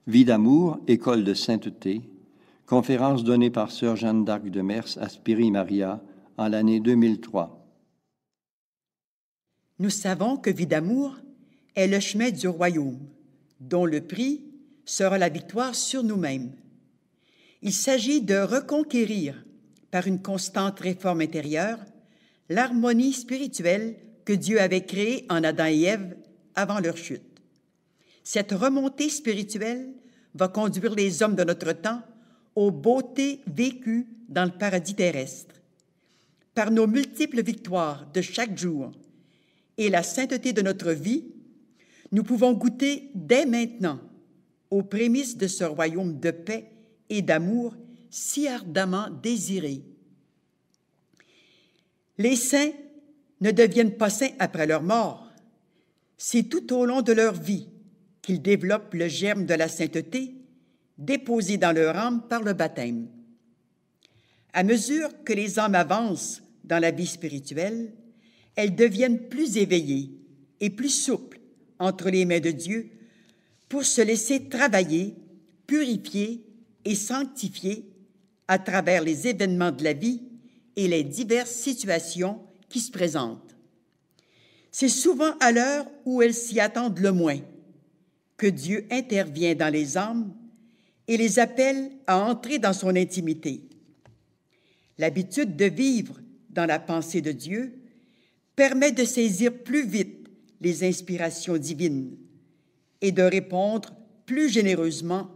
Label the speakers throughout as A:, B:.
A: Vie d'amour, école de sainteté, conférence donnée par Sœur Jeanne d'Arc de Mers à Spiri Maria en l'année 2003.
B: Nous savons que Vie d'amour est le chemin du royaume, dont le prix sera la victoire sur nous-mêmes. Il s'agit de reconquérir, par une constante réforme intérieure, l'harmonie spirituelle que Dieu avait créée en Adam et Ève avant leur chute. Cette remontée spirituelle va conduire les hommes de notre temps aux beautés vécues dans le paradis terrestre. Par nos multiples victoires de chaque jour et la sainteté de notre vie, nous pouvons goûter dès maintenant aux prémices de ce royaume de paix et d'amour si ardemment désiré. Les saints ne deviennent pas saints après leur mort. C'est tout au long de leur vie qu'ils développent le germe de la sainteté déposé dans leur âme par le baptême. À mesure que les âmes avancent dans la vie spirituelle, elles deviennent plus éveillées et plus souples entre les mains de Dieu pour se laisser travailler, purifier et sanctifier à travers les événements de la vie et les diverses situations qui se présentent. C'est souvent à l'heure où elles s'y attendent le moins que Dieu intervient dans les âmes et les appelle à entrer dans son intimité. L'habitude de vivre dans la pensée de Dieu permet de saisir plus vite les inspirations divines et de répondre plus généreusement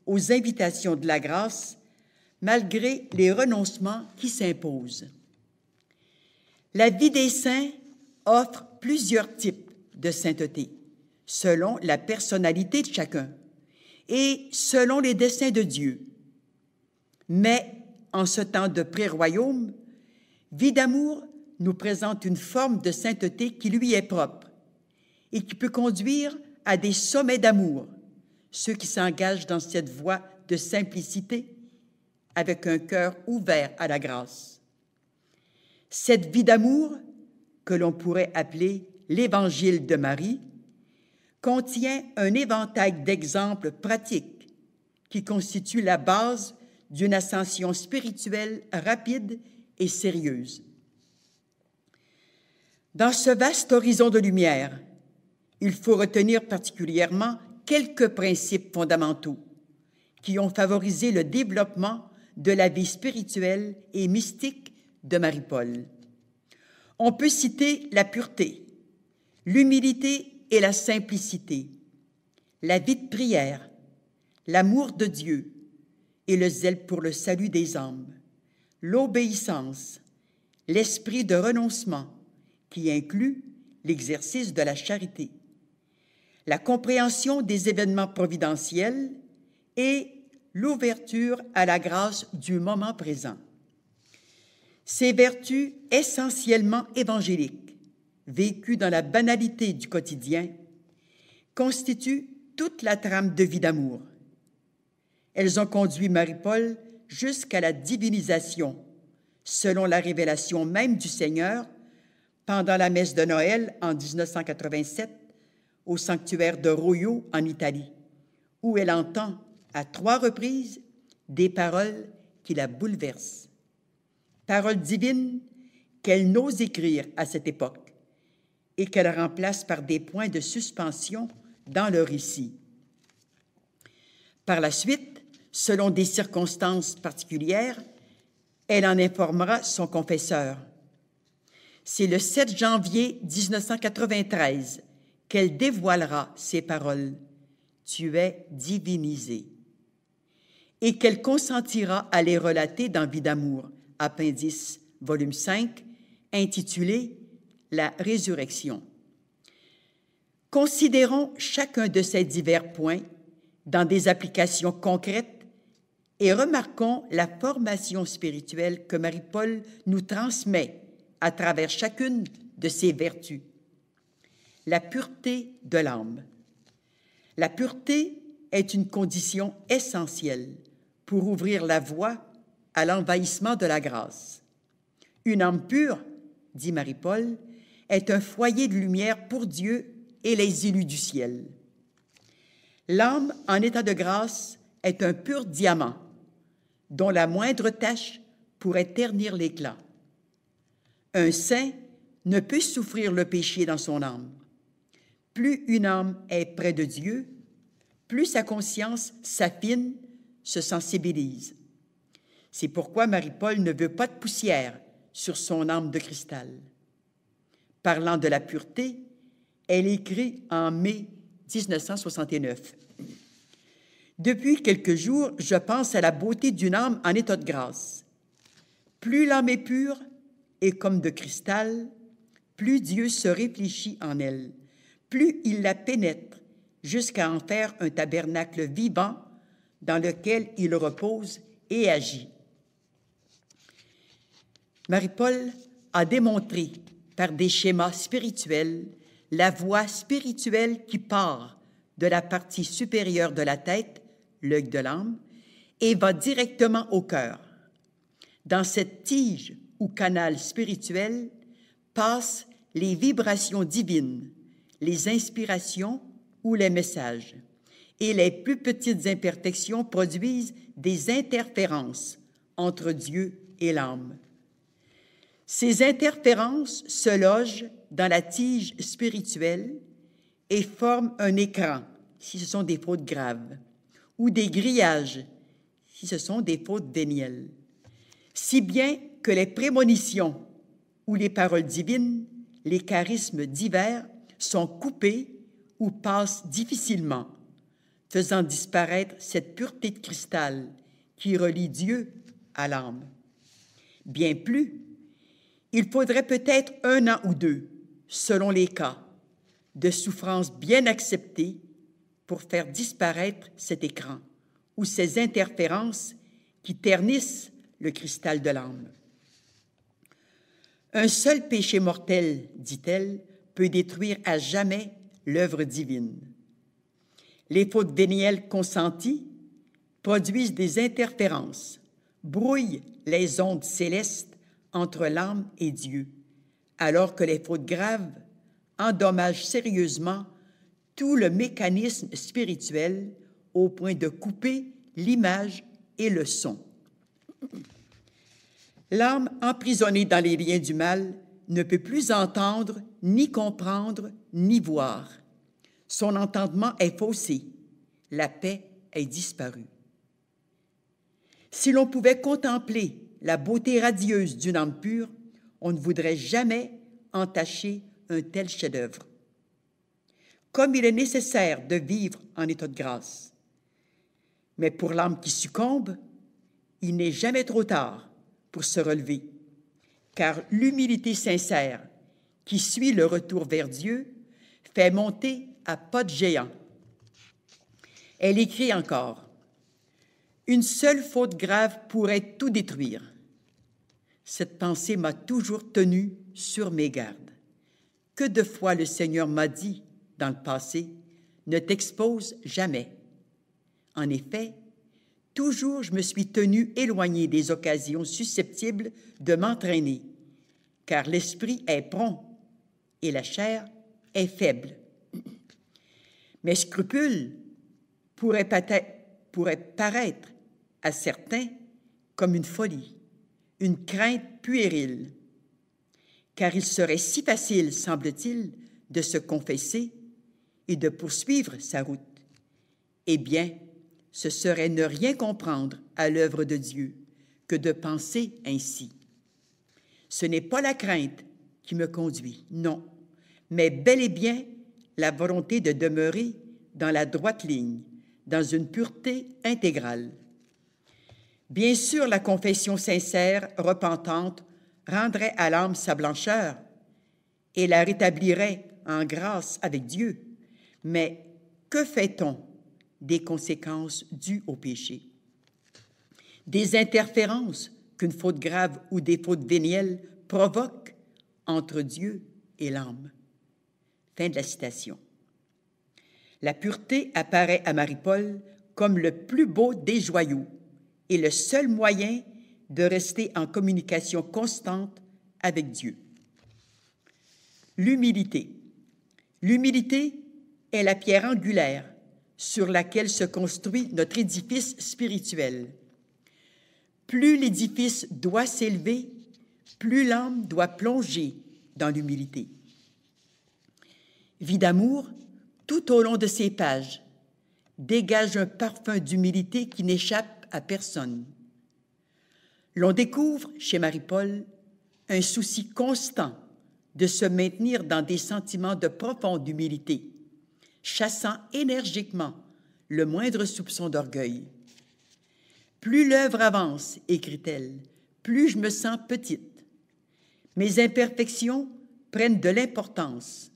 B: aux invitations de la grâce, malgré les renoncements qui s'imposent. La vie des saints offre plusieurs types de sainteté, selon la personnalité de chacun et selon les desseins de Dieu. Mais, en ce temps de pré-royaume, Vie d'amour nous présente une forme de sainteté qui lui est propre et qui peut conduire à des sommets d'amour, ceux qui s'engagent dans cette voie de simplicité avec un cœur ouvert à la grâce. Cette vie d'amour, que l'on pourrait appeler l'Évangile de Marie, contient un éventail d'exemples pratiques qui constituent la base d'une ascension spirituelle rapide et sérieuse. Dans ce vaste horizon de lumière, il faut retenir particulièrement quelques principes fondamentaux qui ont favorisé le développement de la vie spirituelle et mystique de Marie-Paul. On peut citer la pureté, l'humilité et la simplicité, la vie de prière, l'amour de Dieu et le zèle pour le salut des âmes, l'obéissance, l'esprit de renoncement qui inclut l'exercice de la charité, la compréhension des événements providentiels et l'ouverture à la grâce du moment présent. Ces vertus essentiellement évangéliques, vécues dans la banalité du quotidien, constituent toute la trame de Vie d'amour. Elles ont conduit Marie-Paul jusqu'à la divinisation, selon la révélation même du Seigneur, pendant la messe de Noël en 1987 au sanctuaire de Roio en Italie, où elle entend à 3 reprises des paroles qui la bouleversent. Paroles divines qu'elle n'ose écrire à cette époque et qu'elle remplace par des points de suspension dans le récit. Par la suite, selon des circonstances particulières, elle en informera son confesseur. C'est le 7 janvier 1993 qu'elle dévoilera ces paroles « Tu es divinisé » et qu'elle consentira à les relater dans Vie d'amour, appendice, volume 5, intitulé « La résurrection ». Considérons chacun de ces divers points dans des applications concrètes et remarquons la formation spirituelle que Marie-Paul nous transmet à travers chacune de ses vertus. La pureté de l'âme. La pureté est une condition essentielle pour ouvrir la voie à l'envahissement de la grâce. Une âme pure, dit Marie-Paul, est un foyer de lumière pour Dieu et les élus du ciel. L'âme en état de grâce est un pur diamant, dont la moindre tache pourrait ternir l'éclat. Un saint ne peut souffrir le péché dans son âme. Plus une âme est près de Dieu, plus sa conscience s'affine, se sensibilise. C'est pourquoi Marie-Paul ne veut pas de poussière sur son âme de cristal. Parlant de la pureté, elle écrit en mai 1969. « Depuis quelques jours, je pense à la beauté d'une âme en état de grâce. Plus l'âme est pure et comme de cristal, plus Dieu se réfléchit en elle, plus il la pénètre jusqu'à en faire un tabernacle vivant dans lequel il repose et agit. » Marie-Paul a démontré par des schémas spirituels la voie spirituelle qui part de la partie supérieure de la tête, l'œil de l'âme, et va directement au cœur. Dans cette tige ou canal spirituel passent les vibrations divines, les inspirations ou les messages, et les plus petites imperfections produisent des interférences entre Dieu et l'âme. Ces interférences se logent dans la tige spirituelle et forment un écran, si ce sont des fautes graves, ou des grillages, si ce sont des fautes vénielles, si bien que les prémonitions ou les paroles divines, les charismes divers, sont coupés ou passent difficilement, faisant disparaître cette pureté de cristal qui relie Dieu à l'âme. Bien plus, il faudrait peut-être 1 an ou 2, selon les cas, de souffrances bien acceptées pour faire disparaître cet écran ou ces interférences qui ternissent le cristal de l'âme. Un seul péché mortel, dit-elle, peut détruire à jamais l'œuvre divine. Les fautes vénielles consenties produisent des interférences, brouillent les ondes célestes entre l'âme et Dieu, alors que les fautes graves endommagent sérieusement tout le mécanisme spirituel au point de couper l'image et le son. L'âme emprisonnée dans les liens du mal ne peut plus entendre, ni comprendre, ni voir. Son entendement est faussé. La paix est disparue. Si l'on pouvait contempler la beauté radieuse d'une âme pure, on ne voudrait jamais entacher un tel chef-d'œuvre. Comme il est nécessaire de vivre en état de grâce. Mais pour l'âme qui succombe, il n'est jamais trop tard pour se relever, car l'humilité sincère qui suit le retour vers Dieu fait monter à pas de géant. Elle écrit encore, « Une seule faute grave pourrait tout détruire. » Cette pensée m'a toujours tenue sur mes gardes. Que de fois le Seigneur m'a dit, dans le passé, « Ne t'expose jamais. » En effet, toujours je me suis tenue éloignée des occasions susceptibles de m'entraîner, car l'esprit est prompt et la chair est faible. Mes scrupules pourraient paraître à certains comme une folie, une crainte puérile, car il serait si facile, semble-t-il, de se confesser et de poursuivre sa route. Eh bien, ce serait ne rien comprendre à l'œuvre de Dieu que de penser ainsi. Ce n'est pas la crainte qui me conduit, non, mais bel et bien la volonté de demeurer dans la droite ligne, dans une pureté intégrale. Bien sûr, la confession sincère, repentante, rendrait à l'âme sa blancheur et la rétablirait en grâce avec Dieu. Mais que fait-on des conséquences dues au péché? Des interférences qu'une faute grave ou des fautes vénielles provoquent entre Dieu et l'âme. Fin de la citation. La pureté apparaît à Marie-Paul comme le plus beau des joyaux et le seul moyen de rester en communication constante avec Dieu. L'humilité. L'humilité est la pierre angulaire sur laquelle se construit notre édifice spirituel. Plus l'édifice doit s'élever, plus l'âme doit plonger dans l'humilité. Vie d'amour, tout au long de ces pages, dégage un parfum d'humilité qui n'échappe à personne. L'on découvre chez Marie-Paul un souci constant de se maintenir dans des sentiments de profonde humilité, chassant énergiquement le moindre soupçon d'orgueil. Plus l'œuvre avance, écrit-elle, plus je me sens petite. Mes imperfections prennent de l'importance,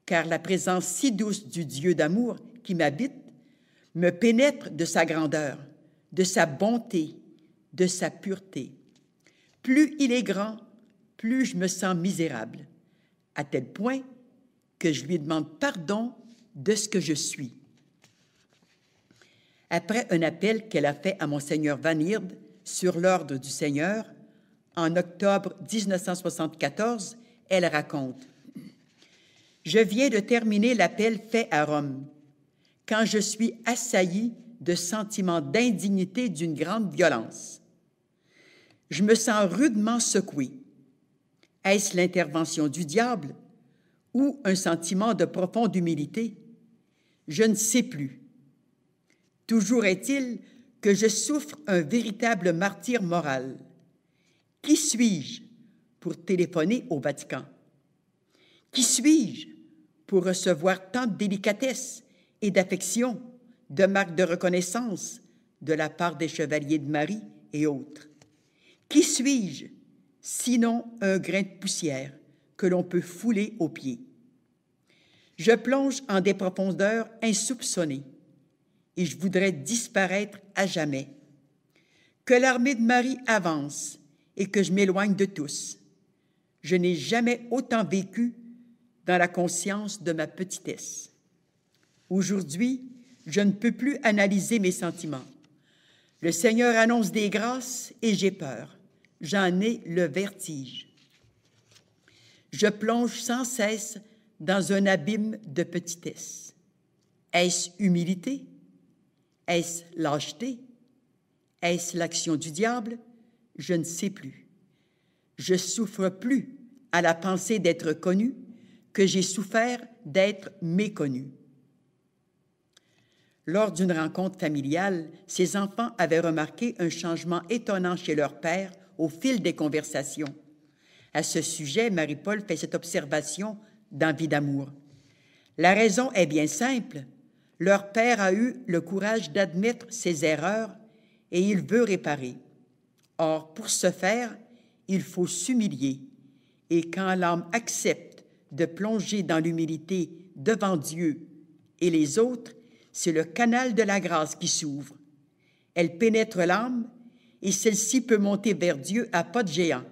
B: car la présence si douce du Dieu d'amour qui m'habite me pénètre de sa grandeur, de sa bonté, de sa pureté. Plus il est grand, plus je me sens misérable, à tel point que je lui demande pardon de ce que je suis. Après un appel qu'elle a fait à Monseigneur Van Heerde sur l'ordre du Seigneur, en octobre 1974, elle raconte « Je viens de terminer l'appel fait à Rome, quand je suis assaillie de sentiments d'indignité d'une grande violence. Je me sens rudement secouée. Est-ce l'intervention du diable ou un sentiment de profonde humilité? Je ne sais plus. Toujours est-il que je souffre un véritable martyre moral. Qui suis-je pour téléphoner au Vatican? Qui suis-je pour recevoir tant de délicatesse et d'affection, de marques de reconnaissance de la part des chevaliers de Marie et autres? Qui suis-je, sinon un grain de poussière que l'on peut fouler aux pieds? Je plonge en des profondeurs insoupçonnées et je voudrais disparaître à jamais. Que l'armée de Marie avance et que je m'éloigne de tous. Je n'ai jamais autant vécu dans la conscience de ma petitesse. Aujourd'hui, je ne peux plus analyser mes sentiments. Le Seigneur annonce des grâces et j'ai peur. J'en ai le vertige. Je plonge sans cesse dans un abîme de petitesse. Est-ce humilité? Est-ce lâcheté? Est-ce l'action du diable? Je ne sais plus. Je souffre plus à la pensée d'être connu que j'ai souffert d'être méconnu. Lors d'une rencontre familiale, ces enfants avaient remarqué un changement étonnant chez leur père au fil des conversations. À ce sujet, Marie-Paul fait cette observation dans Vie d'amour. La raison est bien simple. Leur père a eu le courage d'admettre ses erreurs et il veut réparer. Or, pour ce faire, il faut s'humilier. Et quand l'âme accepte de plonger dans l'humilité devant Dieu et les autres, c'est le canal de la grâce qui s'ouvre. Elle pénètre l'âme et celle-ci peut monter vers Dieu à pas de géant.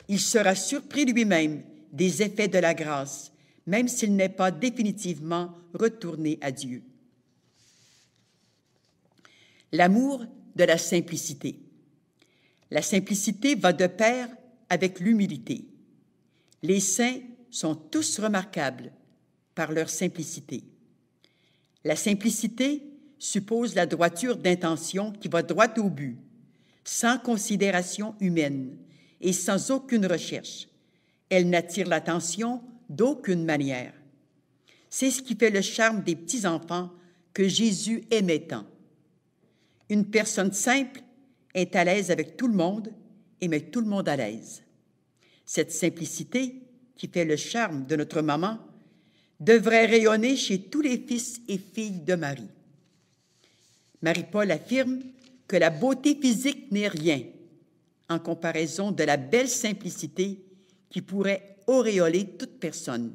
B: Il sera surpris lui-même des effets de la grâce, même s'il n'est pas définitivement retourné à Dieu. L'amour de la simplicité. La simplicité va de pair avec l'humilité. Les saints sont tous remarquables par leur simplicité. La simplicité suppose la droiture d'intention qui va droit au but, sans considération humaine et sans aucune recherche. Elle n'attire l'attention d'aucune manière. C'est ce qui fait le charme des petits-enfants que Jésus aimait tant. Une personne simple est à l'aise avec tout le monde et met tout le monde à l'aise. Cette simplicité, qui fait le charme de notre maman, devrait rayonner chez tous les fils et filles de Marie. Marie-Paul affirme que la beauté physique n'est rien en comparaison de la belle simplicité qui pourrait auréoler toute personne.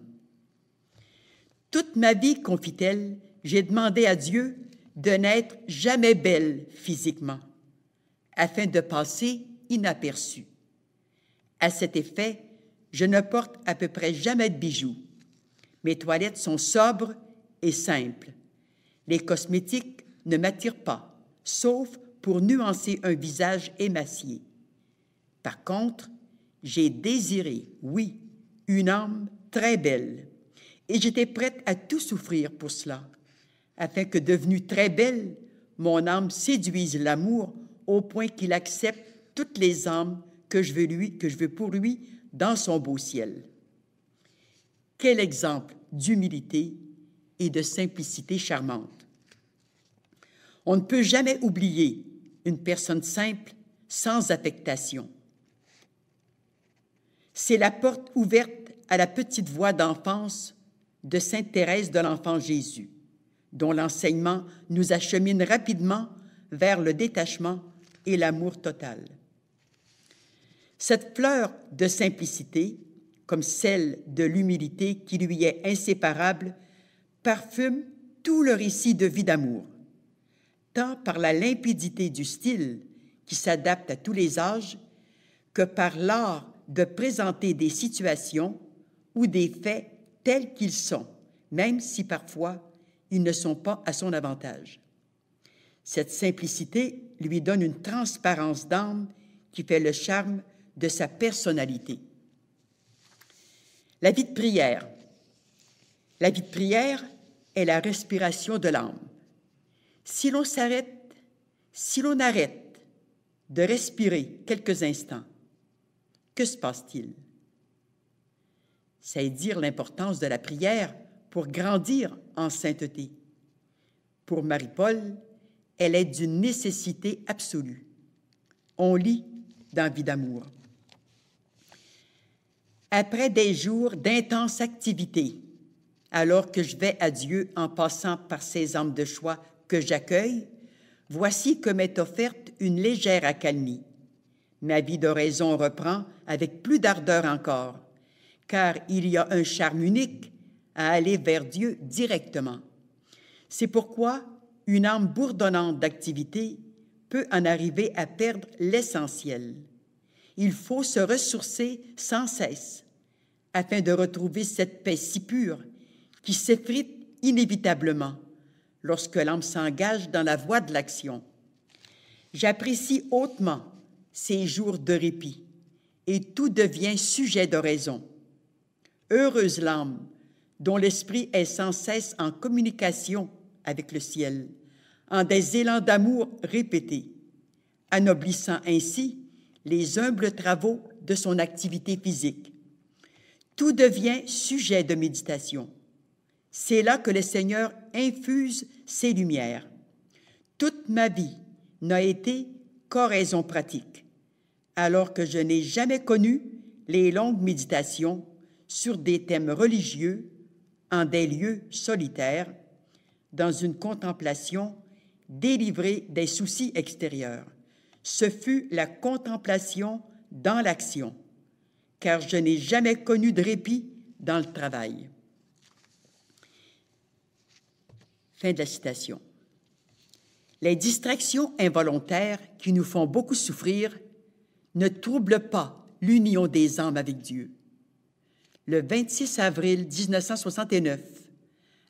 B: Toute ma vie, confie-t-elle, j'ai demandé à Dieu de n'être jamais belle physiquement, afin de passer inaperçue. À cet effet, je ne porte à peu près jamais de bijoux. Mes toilettes sont sobres et simples. Les cosmétiques ne m'attirent pas, sauf pour nuancer un visage émacié. Par contre, j'ai désiré, oui, une âme très belle, et j'étais prête à tout souffrir pour cela, afin que, devenue très belle, mon âme séduise l'amour au point qu'il accepte toutes les âmes que je veux pour lui dans son beau ciel. Quel exemple d'humilité et de simplicité charmante! On ne peut jamais oublier une personne simple sans affectation. C'est la porte ouverte à la petite voix d'enfance de sainte Thérèse de l'Enfant Jésus, dont l'enseignement nous achemine rapidement vers le détachement et l'amour total. Cette fleur de simplicité, comme celle de l'humilité qui lui est inséparable, parfume tout le récit de vie d'amour, tant par la limpidité du style qui s'adapte à tous les âges, que par l'art de présenter des situations ou des faits tels qu'ils sont, même si parfois ils ne sont pas à son avantage. Cette simplicité lui donne une transparence d'âme qui fait le charme de sa personnalité. La vie de prière. La vie de prière est la respiration de l'âme. Si l'on arrête de respirer quelques instants, que se passe-t-il? C'est dire l'importance de la prière pour grandir en sainteté. Pour Marie-Paul, elle est d'une nécessité absolue. On lit dans Vie d'amour. Après des jours d'intense activité, alors que je vais à Dieu en passant par ces âmes de choix que j'accueille, voici que m'est offerte une légère accalmie. Ma vie d'oraison reprend avec plus d'ardeur encore, car il y a un charme unique à aller vers Dieu directement. C'est pourquoi une âme bourdonnante d'activité peut en arriver à perdre l'essentiel. Il faut se ressourcer sans cesse afin de retrouver cette paix si pure qui s'effrite inévitablement lorsque l'âme s'engage dans la voie de l'action. J'apprécie hautement ces jours de répit et tout devient sujet d'oraison. Heureuse l'âme dont l'esprit est sans cesse en communication avec le ciel, en des élans d'amour répétés, anoblissant ainsi les humbles travaux de son activité physique. Tout devient sujet de méditation. C'est là que le Seigneur infuse ses lumières. Toute ma vie n'a été qu'oraison pratique, alors que je n'ai jamais connu les longues méditations sur des thèmes religieux en des lieux solitaires, dans une contemplation délivrée des soucis extérieurs. Ce fut la contemplation dans l'action, car je n'ai jamais connu de répit dans le travail. Fin de la citation. Les distractions involontaires qui nous font beaucoup souffrir ne troublent pas l'union des âmes avec Dieu. Le 26 avril 1969,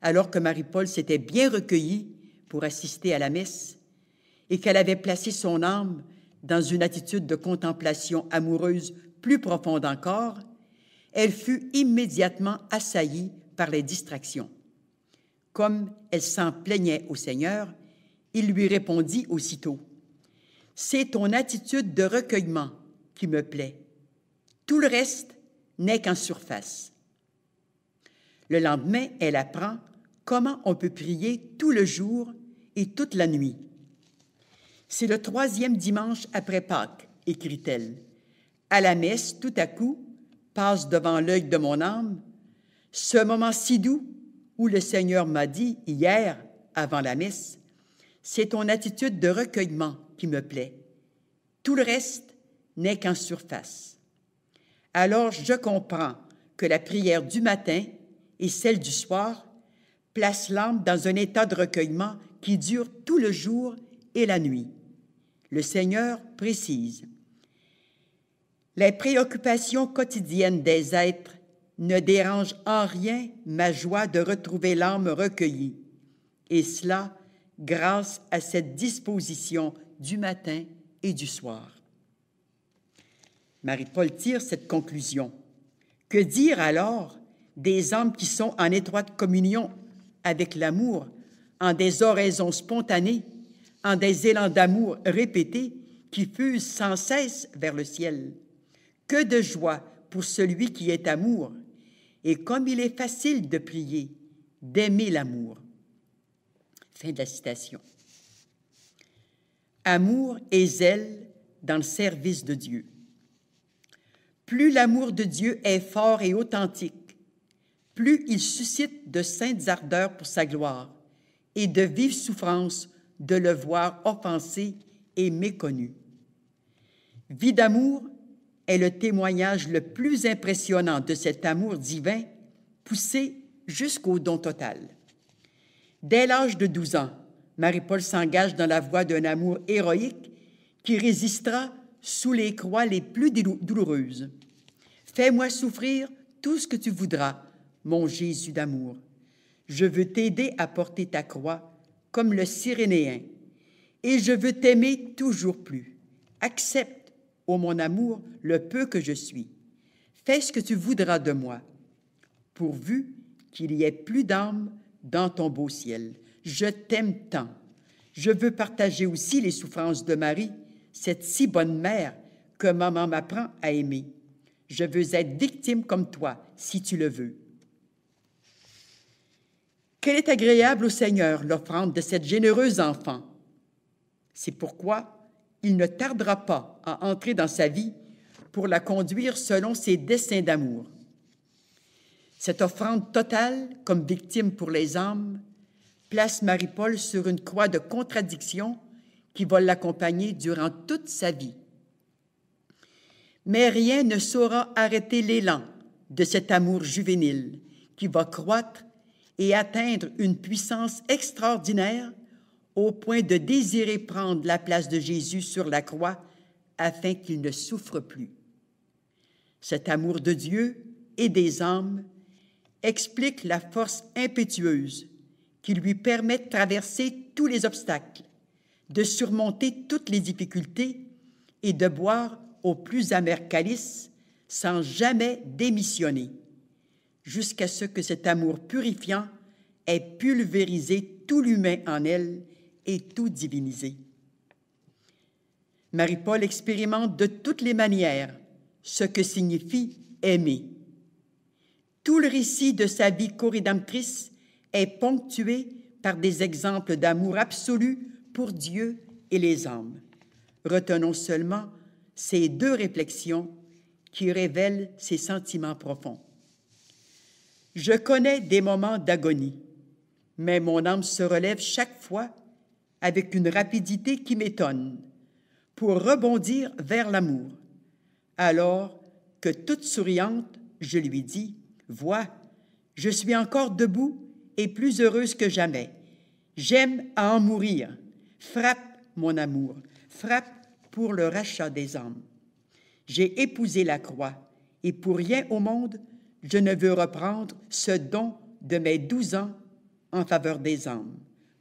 B: alors que Marie-Paul s'était bien recueillie pour assister à la messe et qu'elle avait placé son âme dans une attitude de contemplation amoureuse plus profonde encore, elle fut immédiatement assaillie par les distractions. Comme elle s'en plaignait au Seigneur, il lui répondit aussitôt, « C'est ton attitude de recueillement qui me plaît. Tout le reste n'est qu'en surface. » Le lendemain, elle apprend comment on peut prier tout le jour et toute la nuit. « C'est le 3e dimanche après Pâques, » écrit-elle. « À la messe, tout à coup, passe devant l'œil de mon âme ce moment si doux où le Seigneur m'a dit hier, avant la messe, « C'est ton attitude de recueillement qui me plaît. Tout le reste n'est qu'en surface. » Alors je comprends que la prière du matin et celle du soir placent l'âme dans un état de recueillement qui dure tout le jour et la nuit. Le Seigneur précise, « Les préoccupations quotidiennes des êtres ne dérangent en rien ma joie de retrouver l'âme recueillie, et cela grâce à cette disposition du matin et du soir. » Marie-Paul tire cette conclusion. Que dire alors des âmes qui sont en étroite communion avec l'amour en des oraisons spontanées, en des élans d'amour répétés qui fusent sans cesse vers le ciel. Que de joie pour celui qui est amour, et comme il est facile de prier, d'aimer l'amour. » Fin de la citation. Amour et zèle dans le service de Dieu. Plus l'amour de Dieu est fort et authentique, plus il suscite de saintes ardeurs pour sa gloire et de vives souffrances de le voir offensé et méconnu. Vie d'amour est le témoignage le plus impressionnant de cet amour divin poussé jusqu'au don total. Dès l'âge de 12 ans, Marie-Paul s'engage dans la voie d'un amour héroïque qui résistera sous les croix les plus douloureuses. « Fais-moi souffrir tout ce que tu voudras, mon Jésus d'amour. Je veux t'aider à porter ta croix comme le Cyrénéen, et je veux t'aimer toujours plus. Accepte, ô mon amour, le peu que je suis. Fais ce que tu voudras de moi, pourvu qu'il y ait plus d'âme dans ton beau ciel. Je t'aime tant. Je veux partager aussi les souffrances de Marie, cette si bonne mère que maman m'apprend à aimer. Je veux être victime comme toi, si tu le veux. » Quelle est agréable au Seigneur l'offrande de cette généreuse enfant. C'est pourquoi il ne tardera pas à entrer dans sa vie pour la conduire selon ses desseins d'amour. Cette offrande totale, comme victime pour les âmes, place Marie-Paul sur une croix de contradiction qui va l'accompagner durant toute sa vie. Mais rien ne saura arrêter l'élan de cet amour juvénile qui va croître et atteindre une puissance extraordinaire au point de désirer prendre la place de Jésus sur la croix afin qu'il ne souffre plus. Cet amour de Dieu et des âmes explique la force impétueuse qui lui permet de traverser tous les obstacles, de surmonter toutes les difficultés et de boire au plus amer calice sans jamais démissionner, jusqu'à ce que cet amour purifiant ait pulvérisé tout l'humain en elle et tout divinisé. Marie-Paul expérimente de toutes les manières ce que signifie aimer. Tout le récit de sa vie co-rédemptrice est ponctué par des exemples d'amour absolu pour Dieu et les âmes. Retenons seulement ces deux réflexions qui révèlent ses sentiments profonds. Je connais des moments d'agonie, mais mon âme se relève chaque fois avec une rapidité qui m'étonne, pour rebondir vers l'amour. Alors que toute souriante, je lui dis, « Vois, je suis encore debout et plus heureuse que jamais. J'aime à en mourir. Frappe, mon amour, frappe pour le rachat des âmes. J'ai épousé la croix, et pour rien au monde, je ne veux reprendre ce don de mes 12 ans en faveur des âmes, »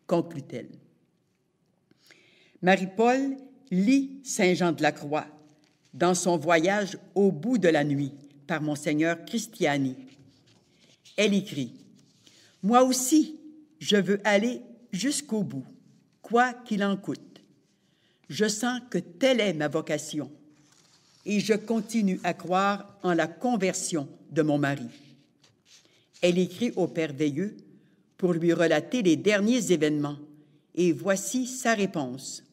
B: conclut-elle. Marie-Paul lit Saint Jean de la Croix dans son voyage au bout de la nuit par Monseigneur Cristiani. Elle écrit « Moi aussi, je veux aller jusqu'au bout, quoi qu'il en coûte. Je sens que telle est ma vocation et je continue à croire en la conversion de mon mari. » Elle écrit au Père Veilleux pour lui relater les derniers événements et voici sa réponse.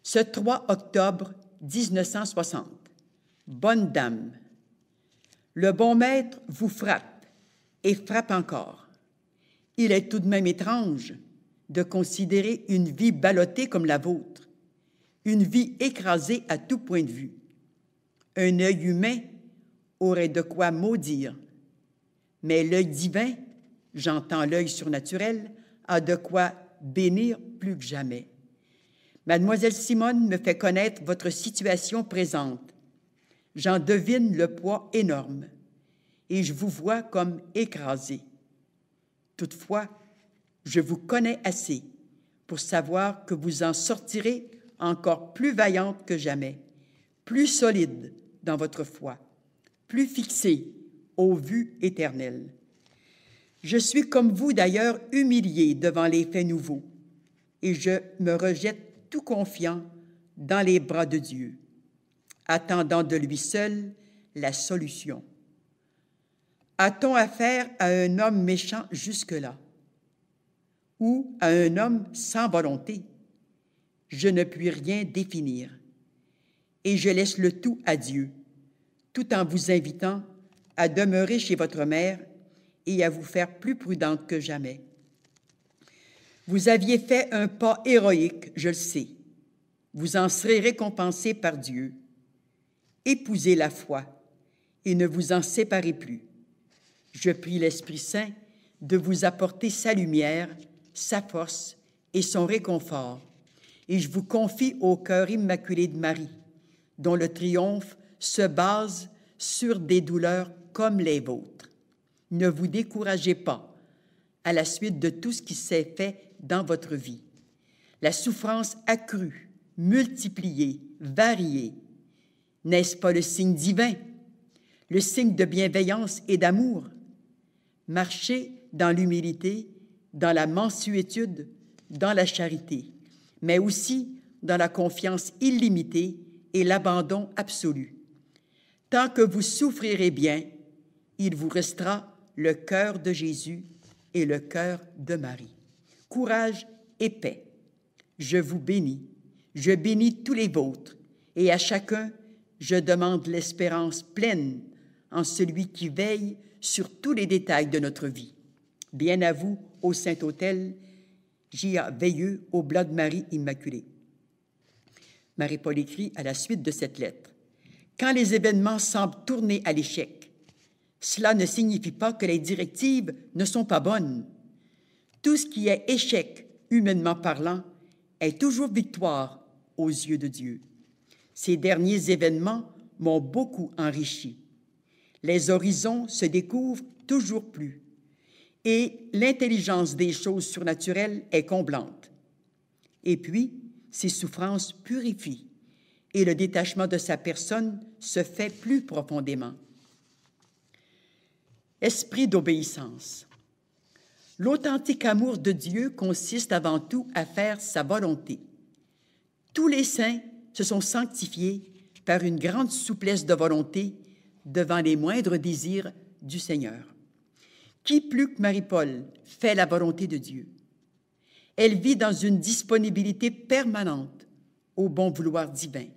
B: Ce 3 octobre 1960, bonne dame, le bon maître vous frappe et frappe encore. Il est tout de même étrange de considérer une vie ballottée comme la vôtre, une vie écrasée à tout point de vue. Un œil humain aurait de quoi maudire, mais l'œil divin, j'entends l'œil surnaturel, a de quoi bénir plus que jamais. Mademoiselle Simone me fait connaître votre situation présente. J'en devine le poids énorme et je vous vois comme écrasé. Toutefois, je vous connais assez pour savoir que vous en sortirez encore plus vaillante que jamais, plus solide dans votre foi, plus fixée aux vues éternelles. Je suis comme vous d'ailleurs humilié devant les faits nouveaux, et je me rejette tout confiant dans les bras de Dieu, attendant de lui seul la solution. A-t-on affaire à un homme méchant jusque-là, ou à un homme sans volonté? Je ne puis rien définir, et je laisse le tout à Dieu, tout en vous invitant à demeurer chez votre mère et à vous faire plus prudente que jamais. Vous aviez fait un pas héroïque, je le sais. Vous en serez récompensé par Dieu. Épousez la foi et ne vous en séparez plus. Je prie l'Esprit Saint de vous apporter sa lumière, sa force et son réconfort, et je vous confie au cœur immaculé de Marie, dont le triomphe se base sur des douleurs comme les vôtres. Ne vous découragez pas à la suite de tout ce qui s'est fait dans votre vie. La souffrance accrue, multipliée, variée, n'est-ce pas le signe divin, le signe de bienveillance et d'amour? Marchez dans l'humilité, dans la mansuétude, dans la charité, mais aussi dans la confiance illimitée et l'abandon absolu. Tant que vous souffrirez bien, il vous restera le cœur de Jésus et le cœur de Marie. Courage et paix. Je vous bénis, je bénis tous les vôtres, et à chacun, je demande l'espérance pleine en celui qui veille sur tous les détails de notre vie. Bien à vous, au Saint-Autel, J.A. Veilleux, Oblats de Marie Immaculée. Marie-Paul écrit à la suite de cette lettre. Quand les événements semblent tourner à l'échec, cela ne signifie pas que les directives ne sont pas bonnes. Tout ce qui est échec, humainement parlant, est toujours victoire aux yeux de Dieu. Ces derniers événements m'ont beaucoup enrichi. Les horizons se découvrent toujours plus et l'intelligence des choses surnaturelles est comblante. Et puis, ces souffrances purifient et le détachement de sa personne se fait plus profondément. Esprit d'obéissance. L'authentique amour de Dieu consiste avant tout à faire sa volonté. Tous les saints se sont sanctifiés par une grande souplesse de volonté devant les moindres désirs du Seigneur. Qui plus que Marie-Paul fait la volonté de Dieu? Elle vit dans une disponibilité permanente au bon vouloir divin,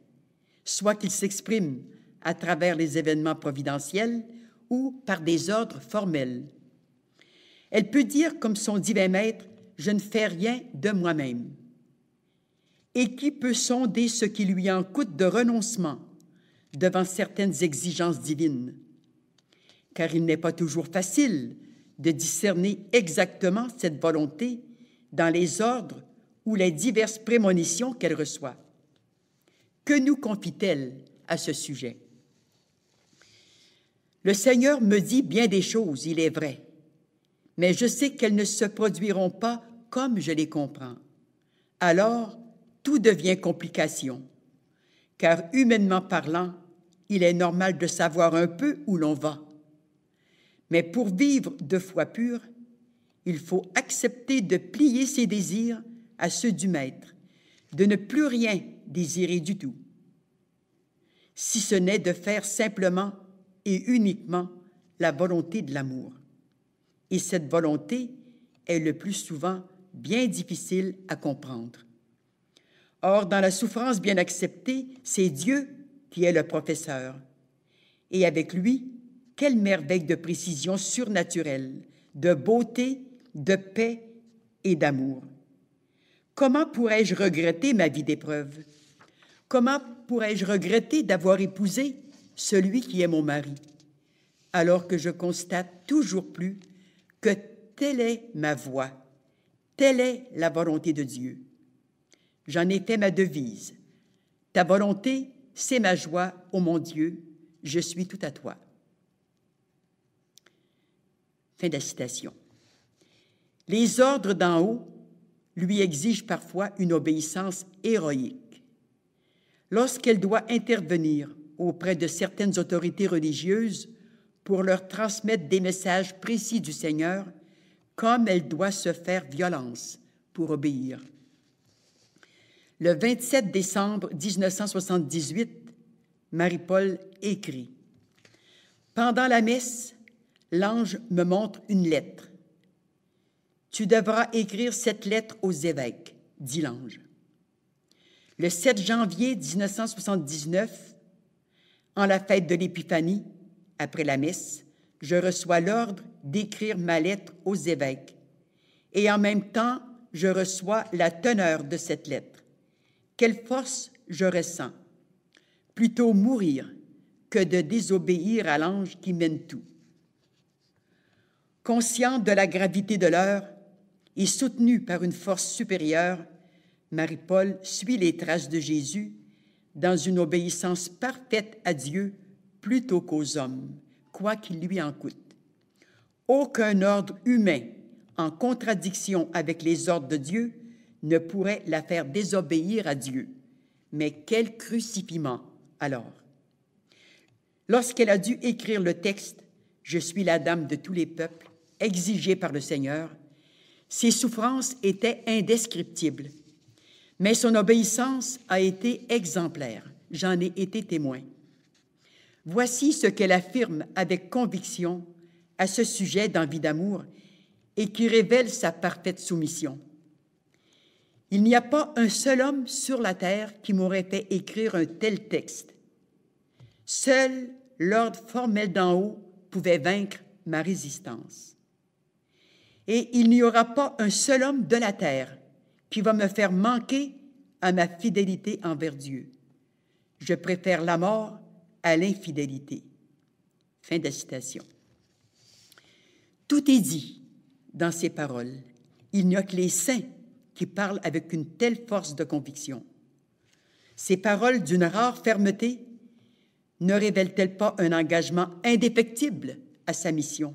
B: soit qu'il s'exprime à travers les événements providentiels ou par des ordres formels. Elle peut dire comme son divin maître, « Je ne fais rien de moi-même ». Et qui peut sonder ce qui lui en coûte de renoncement devant certaines exigences divines? Car il n'est pas toujours facile de discerner exactement cette volonté dans les ordres ou les diverses prémonitions qu'elle reçoit. Que nous confie-t-elle à ce sujet? Le Seigneur me dit bien des choses, il est vrai, mais je sais qu'elles ne se produiront pas comme je les comprends. Alors, tout devient complication, car humainement parlant, il est normal de savoir un peu où l'on va. Mais pour vivre de foi pure, il faut accepter de plier ses désirs à ceux du Maître, de ne plus rien désirer du tout, si ce n'est de faire simplement et uniquement la volonté de l'amour. Et cette volonté est le plus souvent bien difficile à comprendre. Or, dans la souffrance bien acceptée, c'est Dieu qui est le professeur. Et avec lui, quelle merveille de précision surnaturelle, de beauté, de paix et d'amour. Comment pourrais-je regretter ma vie d'épreuve? Comment pourrais-je regretter d'avoir épousé celui qui est mon mari, alors que je constate toujours plus que telle est ma voie, telle est la volonté de Dieu. J'en ai fait ma devise. Ta volonté, c'est ma joie, ô mon Dieu, je suis tout à toi. Fin de la citation. Les ordres d'en haut lui exigent parfois une obéissance héroïque. Lorsqu'elle doit intervenir auprès de certaines autorités religieuses pour leur transmettre des messages précis du Seigneur, comme elle doit se faire violence pour obéir. Le 27 décembre 1978, Marie-Paul écrit « Pendant la messe, l'ange me montre une lettre. Tu devras écrire cette lettre aux évêques, dit l'ange. Le 7 janvier 1979, en la fête de l'Épiphanie, après la messe, je reçois l'ordre d'écrire ma lettre aux évêques et en même temps, je reçois la teneur de cette lettre. Quelle force je ressens! Plutôt mourir que de désobéir à l'ange qui mène tout. Consciente de la gravité de l'heure et soutenue par une force supérieure, Marie-Paul suit les traces de Jésus dans une obéissance parfaite à Dieu plutôt qu'aux hommes, quoi qu'il lui en coûte. Aucun ordre humain en contradiction avec les ordres de Dieu ne pourrait la faire désobéir à Dieu. Mais quel crucifiement alors! Lorsqu'elle a dû écrire le texte « Je suis la dame de tous les peuples », exigé par le Seigneur, ses souffrances étaient indescriptibles. Mais son obéissance a été exemplaire. J'en ai été témoin. Voici ce qu'elle affirme avec conviction à ce sujet dans Vie d'amour et qui révèle sa parfaite soumission. « Il n'y a pas un seul homme sur la terre qui m'aurait fait écrire un tel texte. Seul l'ordre formel d'en haut pouvait vaincre ma résistance. Et il n'y aura pas un seul homme de la terre qui va me faire manquer à ma fidélité envers Dieu. Je préfère la mort à l'infidélité. » Fin de citation. Tout est dit dans ces paroles. Il n'y a que les saints qui parlent avec une telle force de conviction. Ces paroles d'une rare fermeté ne révèlent-elles pas un engagement indéfectible à sa mission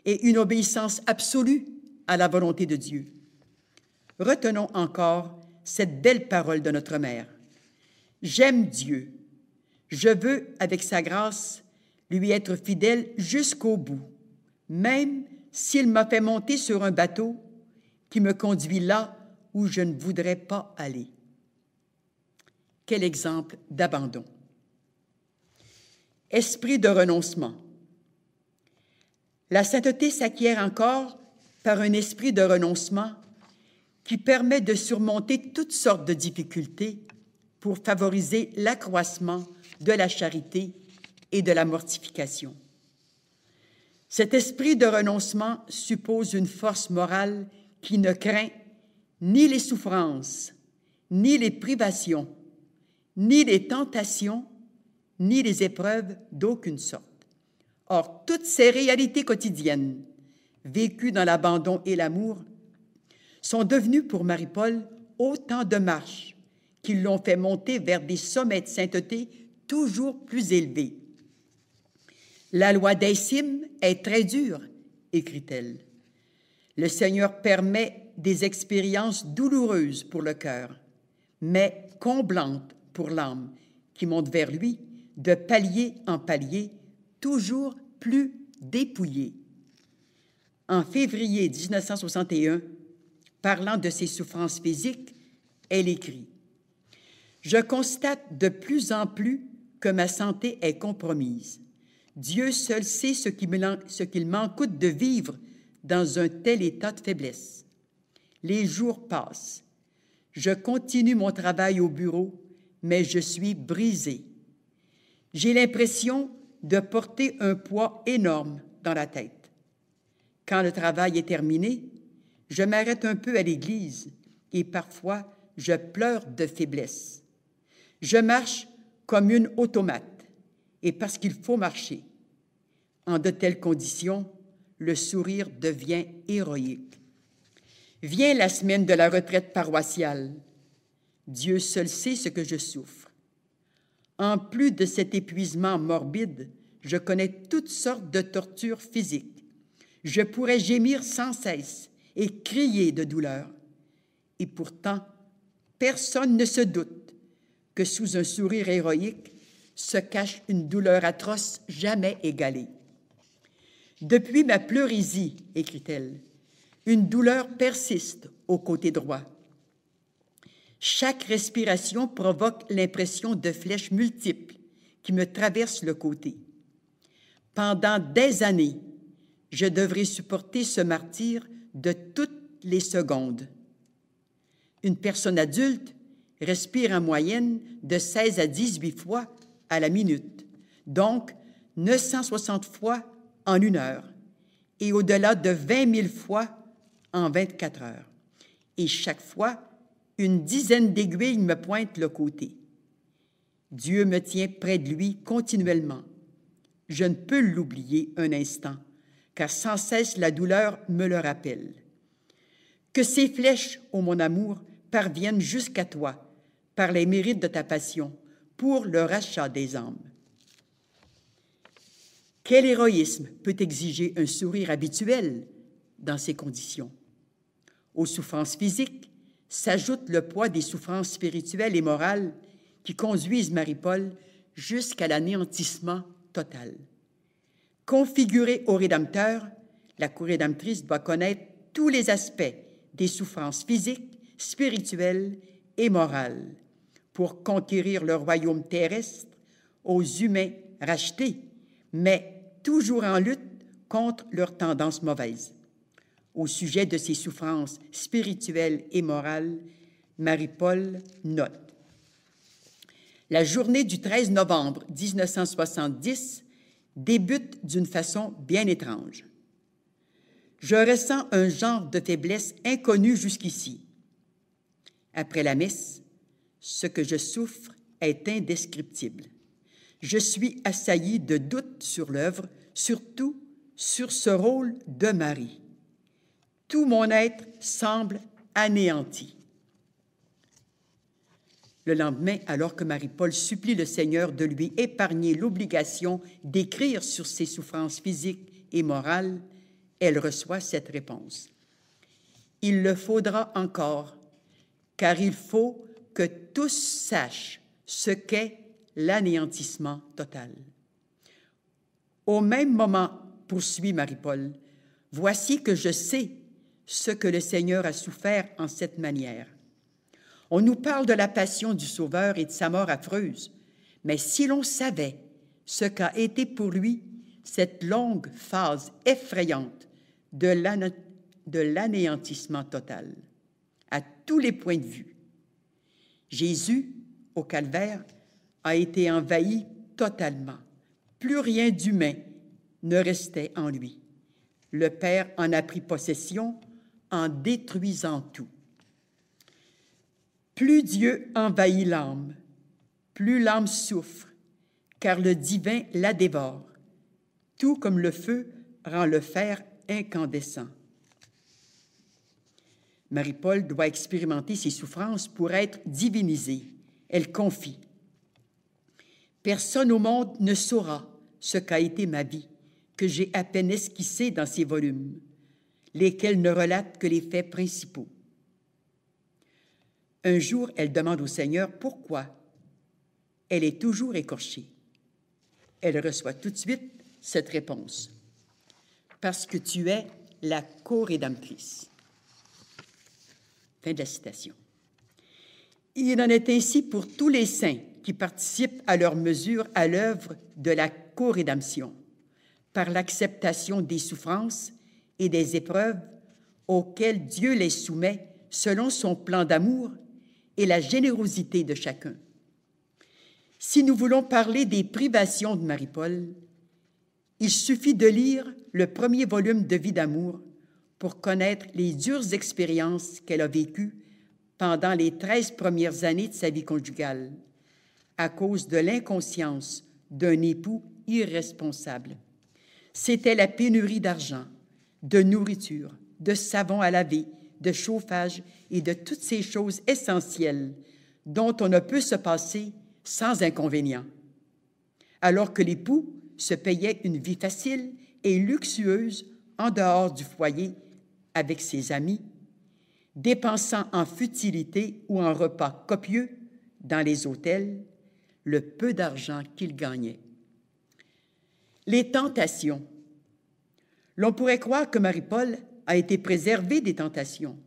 B: et une obéissance absolue à la volonté de Dieu? Retenons encore cette belle parole de notre mère. « J'aime Dieu. Je veux, avec sa grâce, lui être fidèle jusqu'au bout, même s'il m'a fait monter sur un bateau qui me conduit là où je ne voudrais pas aller. » Quel exemple d'abandon! Esprit de renoncement. La sainteté s'acquiert encore par un esprit de renoncement qui permet de surmonter toutes sortes de difficultés pour favoriser l'accroissement de la charité et de la mortification. Cet esprit de renoncement suppose une force morale qui ne craint ni les souffrances, ni les privations, ni les tentations, ni les épreuves d'aucune sorte. Or, toutes ces réalités quotidiennes, vécues dans l'abandon et l'amour, sont devenues pour Marie-Paul autant de marches qui l'ont fait monter vers des sommets de sainteté toujours plus élevés. « La loi d'Aïsim est très dure, » écrit-elle. Le Seigneur permet des expériences douloureuses pour le cœur, mais comblantes pour l'âme qui monte vers lui, de palier en palier, toujours plus dépouillée. En février 1961, parlant de ses souffrances physiques, elle écrit « Je constate de plus en plus que ma santé est compromise. Dieu seul sait ce qu'il m'en coûte de vivre dans un tel état de faiblesse. Les jours passent. Je continue mon travail au bureau, mais je suis brisée. J'ai l'impression de porter un poids énorme dans la tête. Quand le travail est terminé, je m'arrête un peu à l'église et parfois je pleure de faiblesse. Je marche comme une automate et parce qu'il faut marcher. En de telles conditions, le sourire devient héroïque. Vient la semaine de la retraite paroissiale. Dieu seul sait ce que je souffre. En plus de cet épuisement morbide, je connais toutes sortes de tortures physiques. Je pourrais gémir sans cesse et crier de douleur. Et pourtant, personne ne se doute que sous un sourire héroïque se cache une douleur atroce jamais égalée. Depuis ma pleurésie, écrit-elle, Une douleur persiste au côté droit. Chaque respiration provoque l'impression de flèches multiples qui me traversent le côté. Pendant des années, je devrais supporter ce martyre de toutes les secondes. Une personne adulte respire en moyenne de 16 à 18 fois à la minute, donc 960 fois en 1 heure et au-delà de 20 000 fois en 24 heures. Et chaque fois, une dizaine d'aiguilles me pointent le côté. Dieu me tient près de lui continuellement. Je ne peux l'oublier un instant, car sans cesse la douleur me le rappelle. Que ces flèches, ô mon amour, parviennent jusqu'à toi, par les mérites de ta passion, pour le rachat des âmes. Quel héroïsme peut exiger un sourire habituel dans ces conditions? Aux souffrances physiques s'ajoute le poids des souffrances spirituelles et morales qui conduisent Marie-Paul jusqu'à l'anéantissement total. Configurée au Rédempteur, la co-rédemptrice doit connaître tous les aspects des souffrances physiques, spirituelles et morales pour conquérir le royaume terrestre aux humains rachetés, mais toujours en lutte contre leurs tendances mauvaises. Au sujet de ces souffrances spirituelles et morales, Marie-Paul note: la journée du 13 novembre 1970 débute d'une façon bien étrange. Je ressens un genre de faiblesse inconnu jusqu'ici. Après la messe, ce que je souffre est indescriptible. Je suis assailli de doutes sur l'œuvre, surtout sur ce rôle de Marie. Tout mon être semble anéanti. Le lendemain, alors que Marie-Paul supplie le Seigneur de lui épargner l'obligation d'écrire sur ses souffrances physiques et morales, elle reçoit cette réponse: « Il le faudra encore, car il faut que tous sachent ce qu'est l'anéantissement total. » Au même moment, poursuit Marie-Paul, « voici que je sais ce que le Seigneur a souffert en cette manière. On nous parle de la passion du Sauveur et de sa mort affreuse, mais si l'on savait ce qu'a été pour lui cette longue phase effrayante de l'anéantissement total, à tous les points de vue. Jésus, au calvaire, a été envahi totalement. Plus rien d'humain ne restait en lui. Le Père en a pris possession en détruisant tout. Plus Dieu envahit l'âme, plus l'âme souffre, car le divin la dévore, tout comme le feu rend le fer incandescent. Marie-Paul doit expérimenter ses souffrances pour être divinisée. Elle confie: « Personne au monde ne saura ce qu'a été ma vie, que j'ai à peine esquissé dans ces volumes, lesquels ne relatent que les faits principaux. » Un jour, elle demande au Seigneur pourquoi. Elle est toujours écorchée. Elle reçoit tout de suite cette réponse: « Parce que tu es la co-rédemptrice. » Fin de la citation. Il en est ainsi pour tous les saints qui participent à leur mesure à l'œuvre de la co-rédemption, par l'acceptation des souffrances et des épreuves auxquelles Dieu les soumet selon son plan d'amour et la générosité de chacun. Si nous voulons parler des privations de Marie-Paul, il suffit de lire le premier volume de Vie d'amour pour connaître les dures expériences qu'elle a vécues pendant les 13 premières années de sa vie conjugale, à cause de l'inconscience d'un époux irresponsable. C'était la pénurie d'argent, de nourriture, de savon à laver, de chauffage et de toutes ces choses essentielles dont on ne peut se passer sans inconvénient. Alors que l'époux se payait une vie facile et luxueuse en dehors du foyer avec ses amis, dépensant en futilités ou en repas copieux dans les hôtels le peu d'argent qu'il gagnait. Les tentations. L'on pourrait croire que Marie-Paul a été préservée des tentations.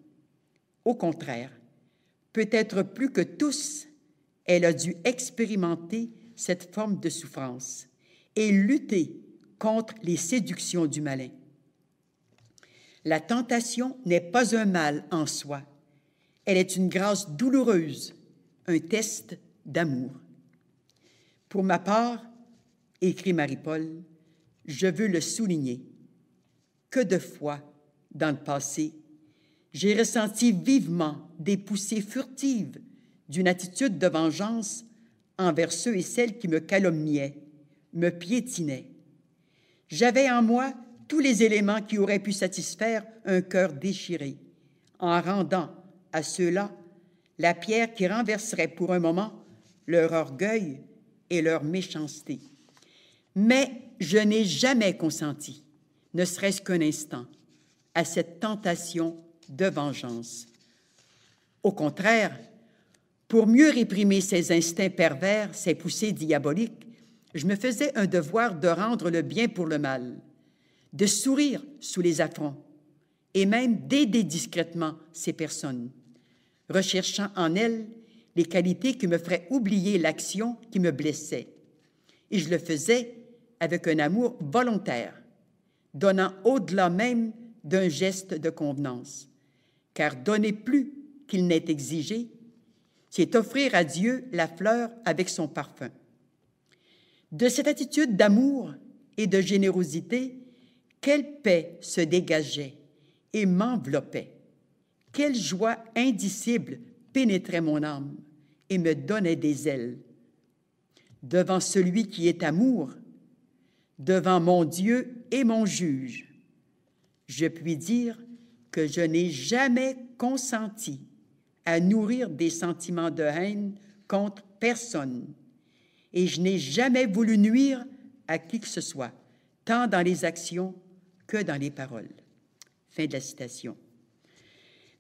B: Au contraire, peut-être plus que tous, elle a dû expérimenter cette forme de souffrance et lutter contre les séductions du malin. La tentation n'est pas un mal en soi. Elle est une grâce douloureuse, un test d'amour. Pour ma part, écrit Marie-Paul, je veux le souligner. Que de fois, dans le passé, j'ai ressenti vivement des poussées furtives d'une attitude de vengeance envers ceux et celles qui me calomniaient, me piétinaient. J'avais en moi tous les éléments qui auraient pu satisfaire un cœur déchiré, en rendant à ceux-là la pierre qui renverserait pour un moment leur orgueil et leur méchanceté. Mais je n'ai jamais consenti, ne serait-ce qu'un instant, à cette tentation de vengeance. Au contraire, pour mieux réprimer ces instincts pervers, ces poussées diaboliques, je me faisais un devoir de rendre le bien pour le mal, de sourire sous les affronts et même d'aider discrètement ces personnes, recherchant en elles les qualités qui me feraient oublier l'action qui me blessait. Et je le faisais avec un amour volontaire, donnant au-delà même d'un geste de convenance, car donner plus qu'il n'est exigé, c'est offrir à Dieu la fleur avec son parfum. De cette attitude d'amour et de générosité, quelle paix se dégageait et m'enveloppait. Quelle joie indicible pénétrait mon âme et me donnait des ailes. Devant celui qui est amour, devant mon Dieu et mon juge, je puis dire que je n'ai jamais consenti à nourrir des sentiments de haine contre personne, et je n'ai jamais voulu nuire à qui que ce soit, tant dans les actions que dans les paroles. Fin de la citation.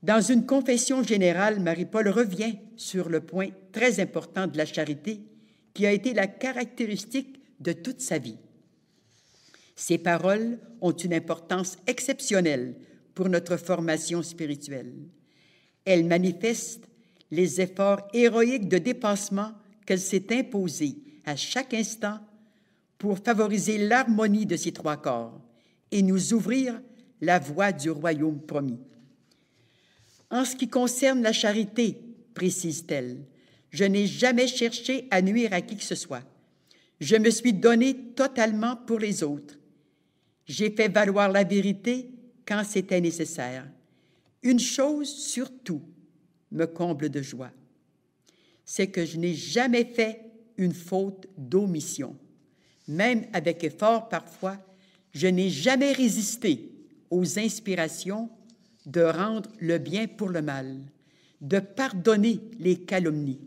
B: Dans une confession générale, Marie-Paul revient sur le point très important de la charité qui a été la caractéristique de toute sa vie. Ces paroles ont une importance exceptionnelle pour notre formation spirituelle. Elles manifestent les efforts héroïques de dépassement qu'elle s'est imposés à chaque instant pour favoriser l'harmonie de ces trois corps et nous ouvrir la voie du royaume promis. En ce qui concerne la charité, précise-t-elle, je n'ai jamais cherché à nuire à qui que ce soit. Je me suis donné totalement pour les autres. J'ai fait valoir la vérité quand c'était nécessaire. Une chose surtout me comble de joie, c'est que je n'ai jamais fait une faute d'omission. Même avec effort parfois, je n'ai jamais résisté aux inspirations de rendre le bien pour le mal, de pardonner les calomnies,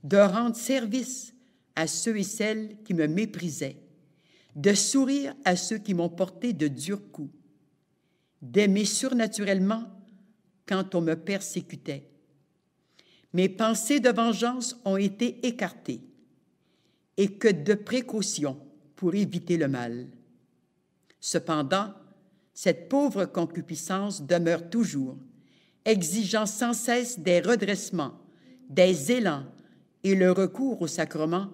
B: de rendre service à ceux et celles qui me méprisaient, de sourire à ceux qui m'ont porté de durs coups, d'aimer surnaturellement quand on me persécutait. Mes pensées de vengeance ont été écartées, et que de précautions pour éviter le mal. Cependant, cette pauvre concupiscence demeure toujours, exigeant sans cesse des redressements, des élans et le recours au sacrement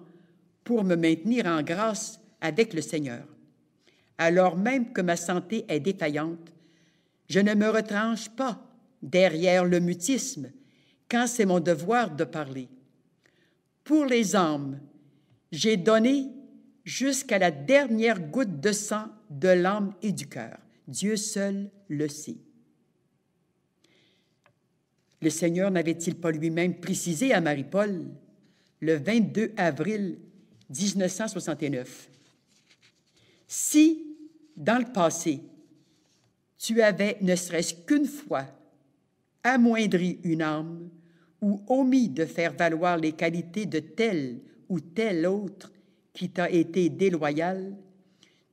B: pour me maintenir en grâce avec le Seigneur. Alors même que ma santé est défaillante, je ne me retranche pas derrière le mutisme quand c'est mon devoir de parler. Pour les âmes, j'ai donné jusqu'à la dernière goutte de sang de l'âme et du cœur. Dieu seul le sait. Le Seigneur n'avait-il pas lui-même précisé à Marie-Paul le 22 avril 1969 « Si, dans le passé, tu avais ne serait-ce qu'une fois amoindri une âme ou omis de faire valoir les qualités de tel ou tel autre qui t'a été déloyal,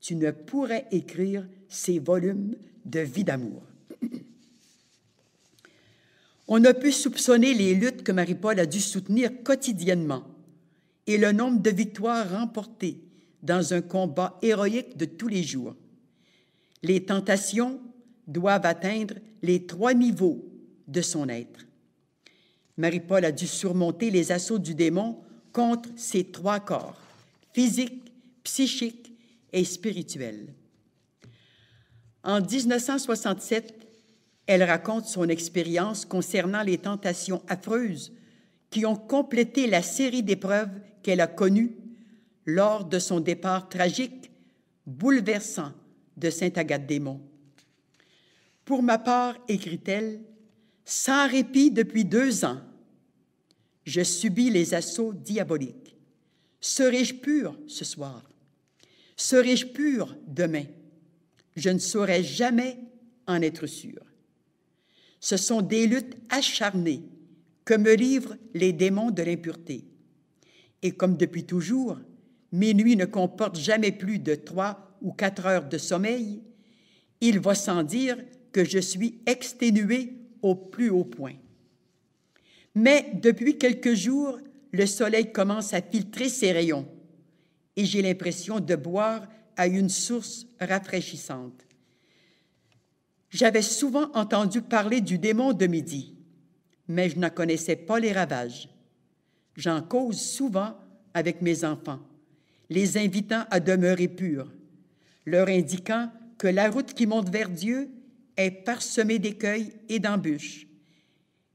B: tu ne pourrais écrire ces volumes de vie d'amour. » On ne peut soupçonner les luttes que Marie-Paul a dû soutenir quotidiennement et le nombre de victoires remportées dans un combat héroïque de tous les jours. Les tentations doivent atteindre les 3 niveaux de son être. Marie-Paul a dû surmonter les assauts du démon contre ses 3 corps, physique, psychique et spirituel. En 1967, elle raconte son expérience concernant les tentations affreuses qui ont complété la série d'épreuves qu'elle a connues lors de son départ tragique, bouleversant de Sainte-Agathe-des-Monts. « Pour ma part, écrit-elle, sans répit depuis 2 ans, je subis les assauts diaboliques. Serai-je pure ce soir? Serai-je pure demain? Je ne saurais jamais en être sûre. Ce sont des luttes acharnées que me livrent les démons de l'impureté. Et comme depuis toujours, mes nuits ne comportent jamais plus de 3 ou 4 heures de sommeil, il va sans dire que je suis exténuée au plus haut point. Mais depuis quelques jours, le soleil commence à filtrer ses rayons et j'ai l'impression de boire à une source rafraîchissante. J'avais souvent entendu parler du démon de midi, mais je n'en connaissais pas les ravages. J'en cause souvent avec mes enfants, les invitant à demeurer purs, leur indiquant que la route qui monte vers Dieu est parsemée d'écueils et d'embûches,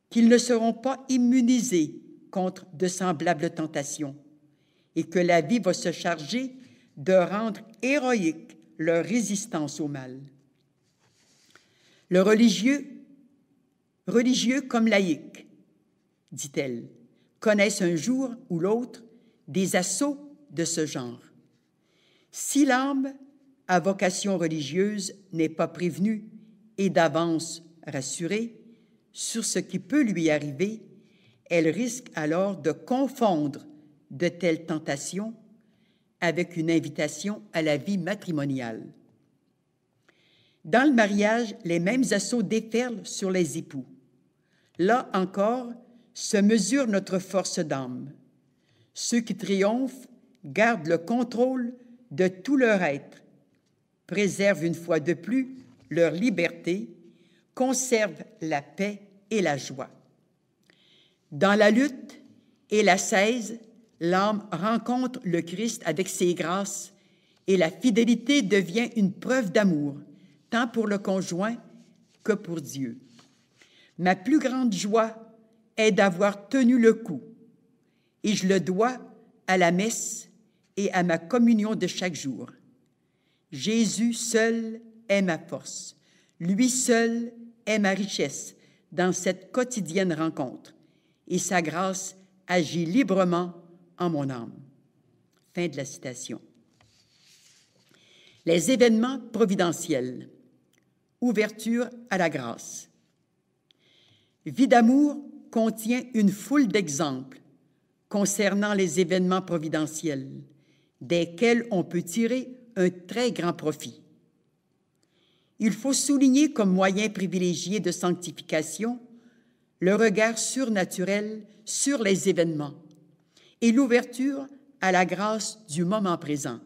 B: qu'ils ne seront pas immunisés contre de semblables tentations et que la vie va se charger de rendre héroïque leur résistance au mal. Le religieux comme laïque, dit-elle, connaissent un jour ou l'autre des assauts de ce genre. Si l'âme à vocation religieuse n'est pas prévenue et d'avance rassurée sur ce qui peut lui arriver, elle risque alors de confondre de telles tentations avec une invitation à la vie matrimoniale. Dans le mariage, les mêmes assauts déferlent sur les époux. Là encore, se mesure notre force d'âme. Ceux qui triomphent gardent le contrôle de tout leur être, préservent une fois de plus leur liberté, conservent la paix et la joie. Dans la lutte et l'ascèse, l'âme rencontre le Christ avec ses grâces et la fidélité devient une preuve d'amour, tant pour le conjoint que pour Dieu. Ma plus grande joie est d'avoir tenu le coup, et je le dois à la messe et à ma communion de chaque jour. Jésus seul est ma force, lui seul est ma richesse dans cette quotidienne rencontre, et sa grâce agit librement en mon âme. Fin de la citation. Les événements providentiels. Ouverture à la grâce. Vie d'amour contient une foule d'exemples concernant les événements providentiels, desquels on peut tirer un très grand profit. Il faut souligner comme moyen privilégié de sanctification le regard surnaturel sur les événements et l'ouverture à la grâce du moment présent.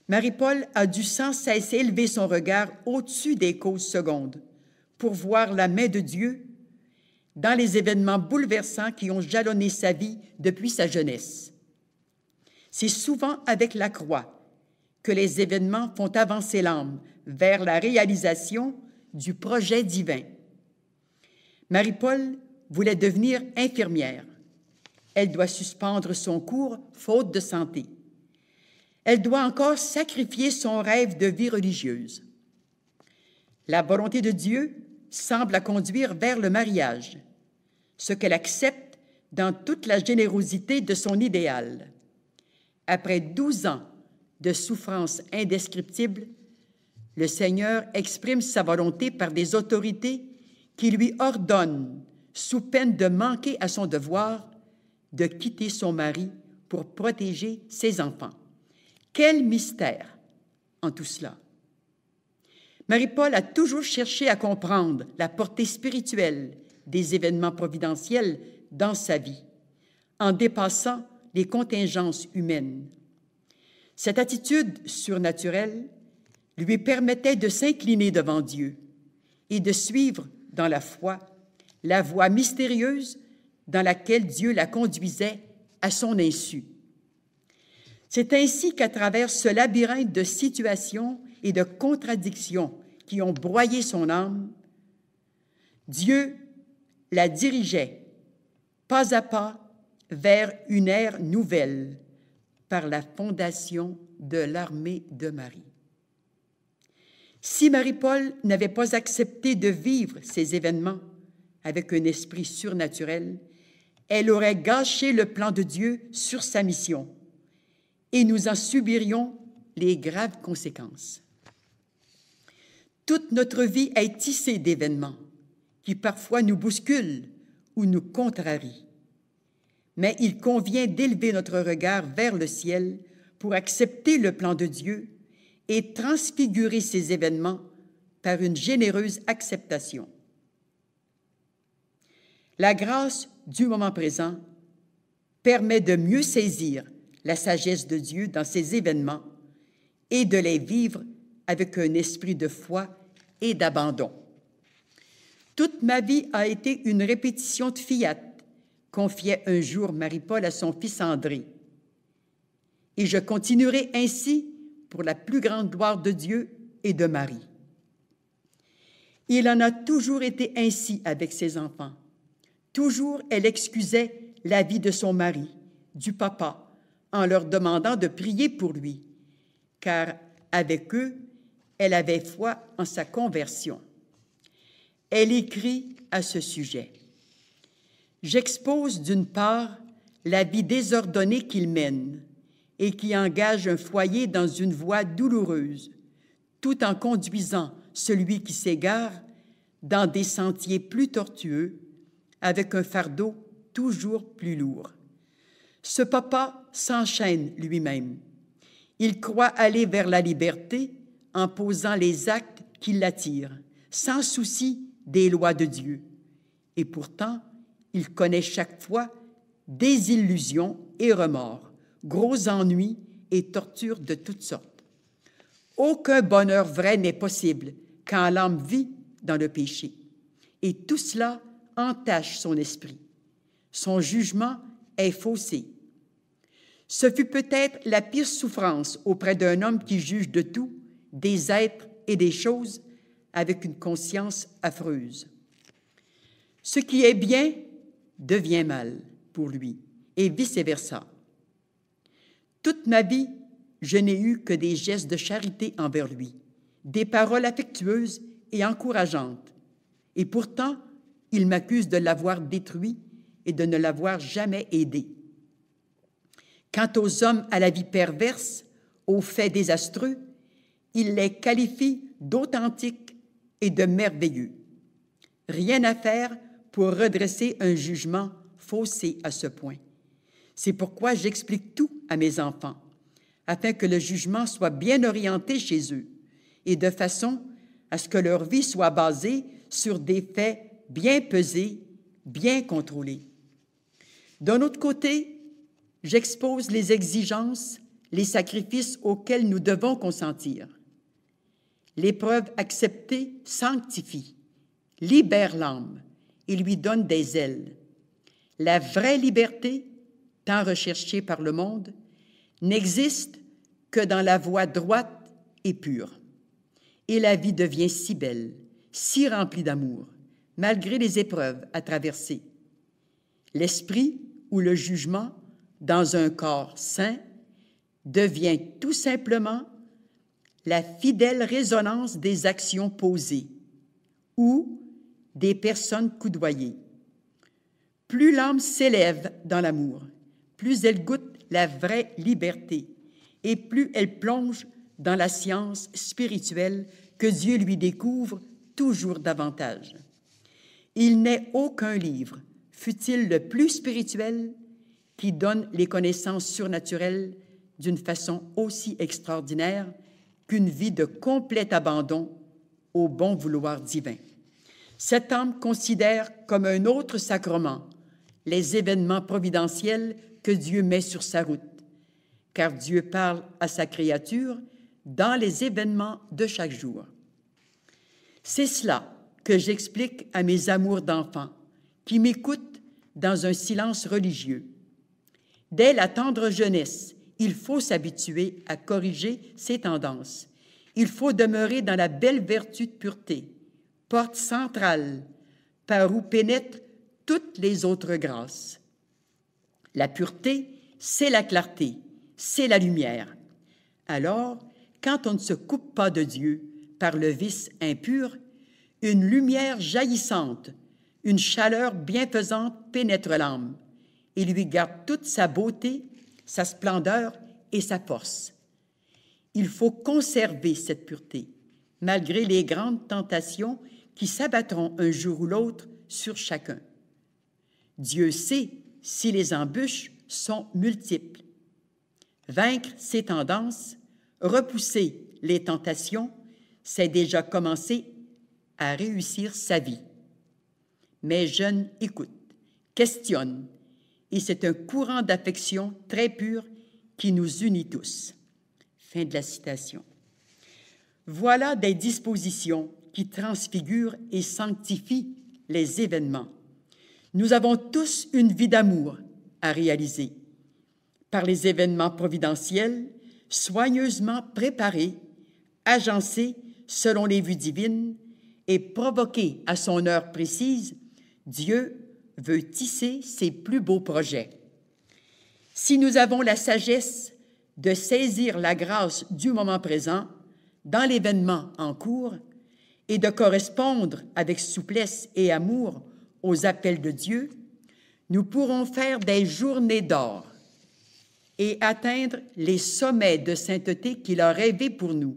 B: Marie-Paul a dû sans cesse élever son regard au-dessus des causes secondes pour voir la main de Dieu dans les événements bouleversants qui ont jalonné sa vie depuis sa jeunesse. C'est souvent avec la croix que les événements font avancer l'âme vers la réalisation du projet divin. Marie-Paul voulait devenir infirmière. Elle doit suspendre son cours faute de santé. Elle doit encore sacrifier son rêve de vie religieuse. La volonté de Dieu semble la conduire vers le mariage, ce qu'elle accepte dans toute la générosité de son idéal. Après 12 ans de souffrances indescriptibles, le Seigneur exprime sa volonté par des autorités qui lui ordonnent, sous peine de manquer à son devoir, de quitter son mari pour protéger ses enfants. Quel mystère en tout cela! Marie-Paul a toujours cherché à comprendre la portée spirituelle des événements providentiels dans sa vie, en dépassant les contingences humaines. Cette attitude surnaturelle lui permettait de s'incliner devant Dieu et de suivre dans la foi la voie mystérieuse dans laquelle Dieu la conduisait à son insu. C'est ainsi qu'à travers ce labyrinthe de situations et de contradictions qui ont broyé son âme, Dieu la dirigeait pas à pas vers une ère nouvelle par la fondation de l'armée de Marie. Si Marie-Paul n'avait pas accepté de vivre ces événements avec un esprit surnaturel, elle aurait gâché le plan de Dieu sur sa mission et nous en subirions les graves conséquences. Toute notre vie est tissée d'événements qui parfois nous bousculent ou nous contrarient. Mais il convient d'élever notre regard vers le ciel pour accepter le plan de Dieu et transfigurer ces événements par une généreuse acceptation. La grâce du moment présent permet de mieux saisir la sagesse de Dieu dans ces événements et de les vivre avec un esprit de foi et d'abandon. Toute ma vie a été une répétition de fiat, confiait un jour Marie-Paul à son fils André. Et je continuerai ainsi pour la plus grande gloire de Dieu et de Marie. Il en a toujours été ainsi avec ses enfants. Toujours, elle excusait la vie de son mari, du papa, en leur demandant de prier pour lui, car avec eux, elle avait foi en sa conversion. Elle écrit à ce sujet. « J'expose d'une part la vie désordonnée qu'il mène et qui engage un foyer dans une voie douloureuse, tout en conduisant celui qui s'égare dans des sentiers plus tortueux, avec un fardeau toujours plus lourd. Ce papa s'enchaîne lui-même. Il croit aller vers la liberté en posant les actes qui l'attirent, sans souci des lois de Dieu. Et pourtant, il connaît chaque fois désillusions et remords, gros ennuis et tortures de toutes sortes. Aucun bonheur vrai n'est possible quand l'âme vit dans le péché. Et tout cela entache son esprit. Son jugement est faussé. Ce fut peut-être la pire souffrance auprès d'un homme qui juge de tout, des êtres et des choses, avec une conscience affreuse. Ce qui est bien devient mal pour lui, et vice-versa. Toute ma vie, je n'ai eu que des gestes de charité envers lui, des paroles affectueuses et encourageantes, et pourtant, il m'accuse de l'avoir détruit et de ne l'avoir jamais aidé. Quant aux hommes à la vie perverse, aux faits désastreux, il les qualifie d'authentiques et de merveilleux. Rien à faire pour redresser un jugement faussé à ce point. C'est pourquoi j'explique tout à mes enfants, afin que le jugement soit bien orienté chez eux et de façon à ce que leur vie soit basée sur des faits bien pesés, bien contrôlés. D'un autre côté, j'expose les exigences, les sacrifices auxquels nous devons consentir. L'épreuve acceptée sanctifie, libère l'âme et lui donne des ailes. La vraie liberté, tant recherchée par le monde, n'existe que dans la voie droite et pure. Et la vie devient si belle, si remplie d'amour, malgré les épreuves à traverser. L'esprit ou le jugement, dans un corps sain, devient tout simplement la fidèle résonance des actions posées ou des personnes coudoyées. Plus l'âme s'élève dans l'amour, plus elle goûte la vraie liberté et plus elle plonge dans la science spirituelle que Dieu lui découvre toujours davantage. Il n'est aucun livre, fût-il le plus spirituel, qui donne les connaissances surnaturelles d'une façon aussi extraordinaire qu'une vie de complet abandon au bon vouloir divin. Cette âme considère comme un autre sacrement les événements providentiels que Dieu met sur sa route, car Dieu parle à sa créature dans les événements de chaque jour. C'est cela que j'explique à mes amours d'enfants qui m'écoutent dans un silence religieux. Dès la tendre jeunesse, il faut s'habituer à corriger ces tendances. Il faut demeurer dans la belle vertu de pureté, porte centrale, par où pénètrent toutes les autres grâces. La pureté, c'est la clarté, c'est la lumière. Alors, quand on ne se coupe pas de Dieu par le vice impur, une lumière jaillissante, une chaleur bienfaisante pénètre l'âme et lui garde toute sa beauté, sa splendeur et sa force. Il faut conserver cette pureté, malgré les grandes tentations qui s'abattront un jour ou l'autre sur chacun. Dieu sait si les embûches sont multiples. Vaincre ces tendances, repousser les tentations, c'est déjà commencer à réussir sa vie. Mais jeunes écoutent, questionnent, et c'est un courant d'affection très pur qui nous unit tous. Fin de la citation. Voilà des dispositions qui transfigurent et sanctifient les événements. Nous avons tous une vie d'amour à réaliser. Par les événements providentiels, soigneusement préparés, agencés selon les vues divines et provoqués à son heure précise, Dieu veut tisser ses plus beaux projets. Si nous avons la sagesse de saisir la grâce du moment présent dans l'événement en cours et de correspondre avec souplesse et amour aux appels de Dieu, nous pourrons faire des journées d'or et atteindre les sommets de sainteté qu'il a rêvés pour nous.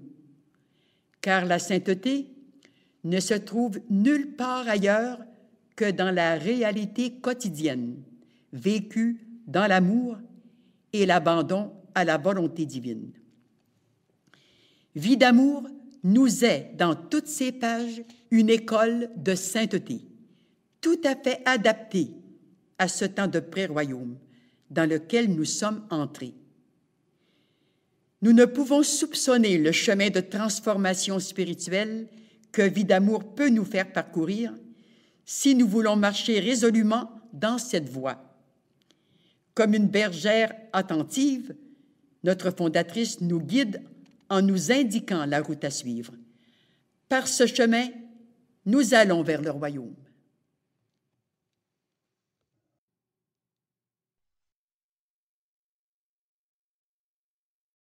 B: Car la sainteté ne se trouve nulle part ailleurs que dans la réalité quotidienne, vécue dans l'amour et l'abandon à la volonté divine. Vie d'amour nous est, dans toutes ces pages, une école de sainteté, tout à fait adaptée à ce temps de pré-royaume dans lequel nous sommes entrés. Nous ne pouvons soupçonner le chemin de transformation spirituelle que Vie d'amour peut nous faire parcourir si nous voulons marcher résolument dans cette voie. Comme une bergère attentive, notre fondatrice nous guide en nous indiquant la route à suivre. Par ce chemin, nous allons vers le royaume.